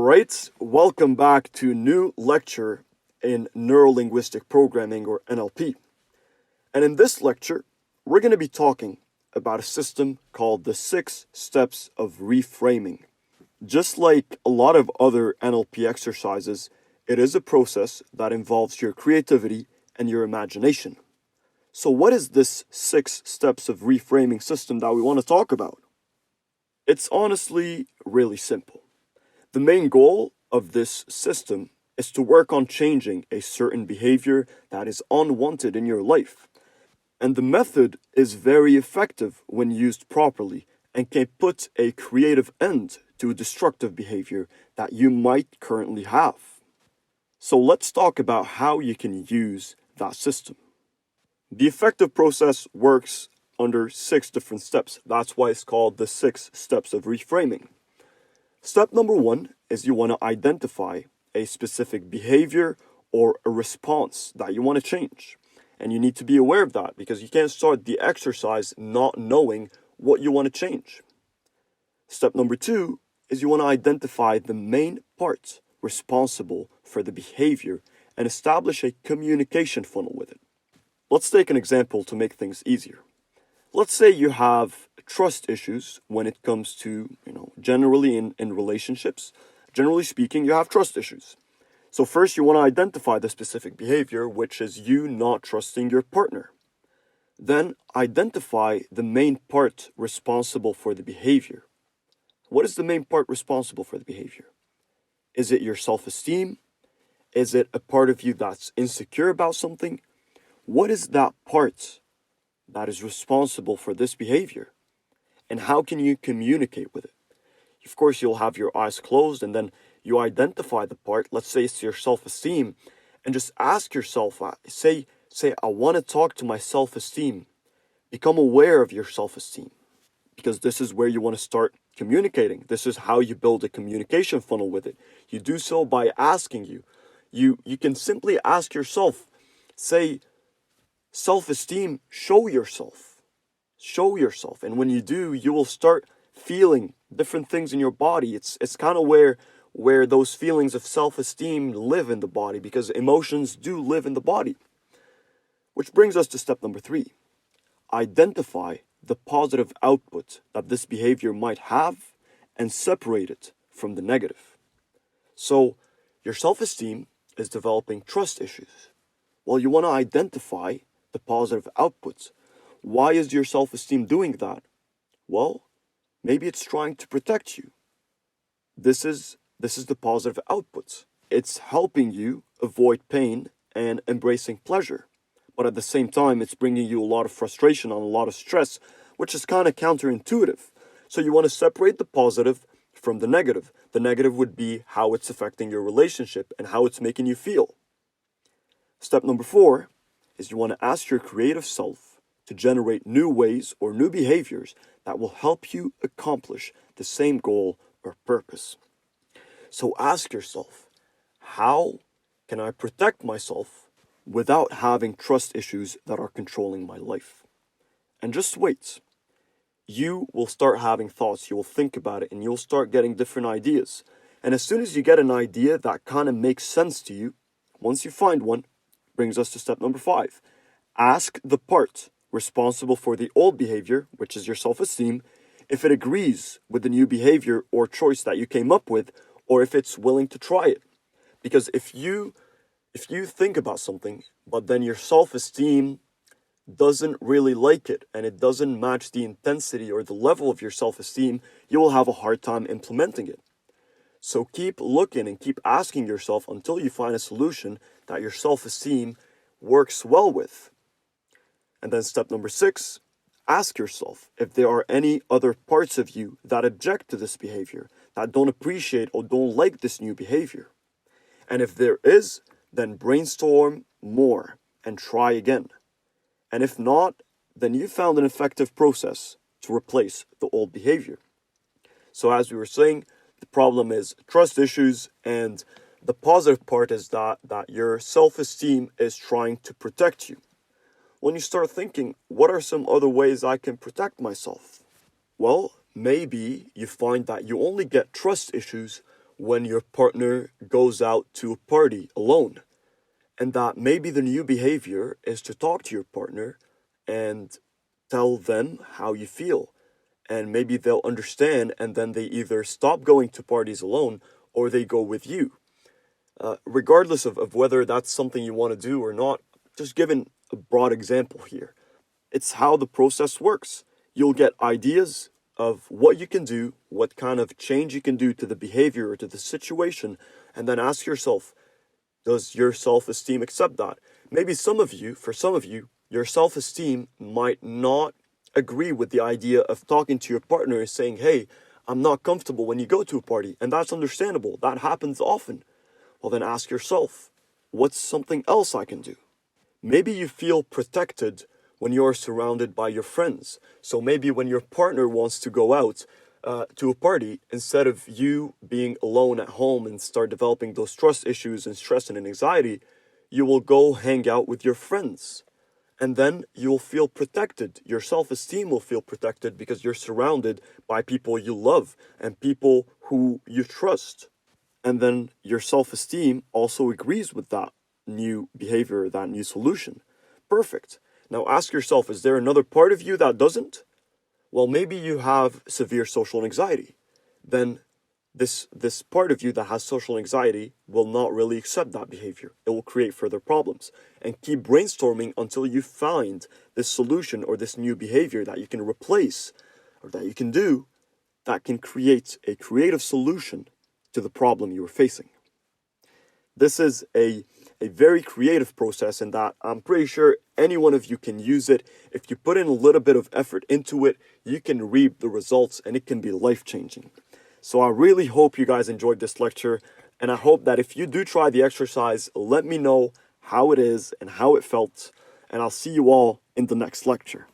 Alright, welcome back to a new lecture in Neuro-Linguistic Programming or NLP. And in this lecture, we're going to be talking about a system called the 6 steps of reframing. Just like a lot of other NLP exercises, it is a process that involves your creativity and your imagination. So what is this 6 steps of reframing system that we want to talk about? It's honestly really simple. The main goal of this system is to work on changing a certain behavior that is unwanted in your life. And the method is very effective when used properly and can put a creative end to a destructive behavior that you might currently have. So let's talk about how you can use that system. The effective process works under 6 different steps. That's why it's called the 6 steps of reframing. Step number 1 is you want to identify a specific behavior or a response that you want to change. And you need to be aware of that because you can't start the exercise not knowing what you want to change. Step number 2 is you want to identify the main part responsible for the behavior and establish a communication funnel with it. Let's take an example to make things easier. Let's say you have trust issues when it comes to, generally in relationships. Generally speaking, you have trust issues. So first you want to identify the specific behavior, which is you not trusting your partner. Then identify the main part responsible for the behavior. What is the main part responsible for the behavior? Is it your self-esteem? Is it a part of you that's insecure about something? What is that part that is responsible for this behavior? And how can you communicate with it? Of course, you'll have your eyes closed and then you identify the part. Let's say it's your self-esteem, and just ask yourself, say, I want to talk to my self-esteem. Become aware of your self-esteem because this is where you want to start communicating. This is how you build a communication funnel with it. You do so by asking you. You can simply ask yourself, say, self-esteem, show yourself. Show yourself. And when you do, you will start feeling different things in your body. It's kind of where those feelings of self-esteem live in the body because emotions do live in the body. Which brings us to step number 3. Identify the positive output that this behavior might have and separate it from the negative. So your self-esteem is developing trust issues. Well, you want to identify the positive outputs. Why is your self-esteem doing that? Well, maybe it's trying to protect you. This is the positive outputs. It's helping you avoid pain and embracing pleasure. But at the same time, it's bringing you a lot of frustration and a lot of stress, which is kind of counterintuitive. So you want to separate the positive from the negative. The negative would be how it's affecting your relationship and how it's making you feel. Step number 4 is you want to ask your creative self to generate new ways or new behaviors that will help you accomplish the same goal or purpose. So ask yourself, how can I protect myself without having trust issues that are controlling my life? And just wait. You will start having thoughts, you will think about it, and you'll start getting different ideas. And as soon as you get an idea that kind of makes sense to you, once you find one, brings us to step number 5. Ask the part responsible for the old behavior, which is your self-esteem, if it agrees with the new behavior or choice that you came up with, or if it's willing to try it. Because if you think about something, but then your self-esteem doesn't really like it, and it doesn't match the intensity or the level of your self-esteem, you will have a hard time implementing it. So keep looking and keep asking yourself until you find a solution that your self-esteem works well with. And then step number 6, ask yourself if there are any other parts of you that object to this behavior, that don't appreciate or don't like this new behavior. And if there is, then brainstorm more and try again. And if not, then you found an effective process to replace the old behavior. So as we were saying, the problem is trust issues, and the positive part is that your self-esteem is trying to protect you. When you start thinking, what are some other ways I can protect myself? Well, maybe you find that you only get trust issues when your partner goes out to a party alone. And that maybe the new behavior is to talk to your partner and tell them how you feel. And maybe they'll understand, and then they either stop going to parties alone or they go with you. Regardless of whether that's something you want to do or not, just giving a broad example here. It's how the process works. You'll get ideas of what you can do, what kind of change you can do to the behavior or to the situation, and then ask yourself, does your self-esteem accept that? Maybe for some of you, your self-esteem might not agree with the idea of talking to your partner and saying, hey, I'm not comfortable when you go to a party. And that's understandable. That happens often. Well, then ask yourself, what's something else I can do? Maybe you feel protected when you're surrounded by your friends. So maybe when your partner wants to go out to a party, instead of you being alone at home and start developing those trust issues and stress and anxiety, you will go hang out with your friends. And then you'll feel protected. Your self-esteem will feel protected because you're surrounded by people you love and people who you trust. And then your self-esteem also agrees with that new behavior, that new solution. Perfect. Now ask yourself, is there another part of you that doesn't? Well, maybe you have severe social anxiety. Then this part of you that has social anxiety will not really accept that behavior. It will create further problems. And keep brainstorming until you find this solution or this new behavior that you can replace or that you can do that can create a creative solution to the problem you are facing. This is a very creative process, and that I'm pretty sure any one of you can use it. If you put in a little bit of effort into it, you can reap the results and it can be life-changing. So I really hope you guys enjoyed this lecture, and I hope that if you do try the exercise, let me know how it is and how it felt, and I'll see you all in the next lecture.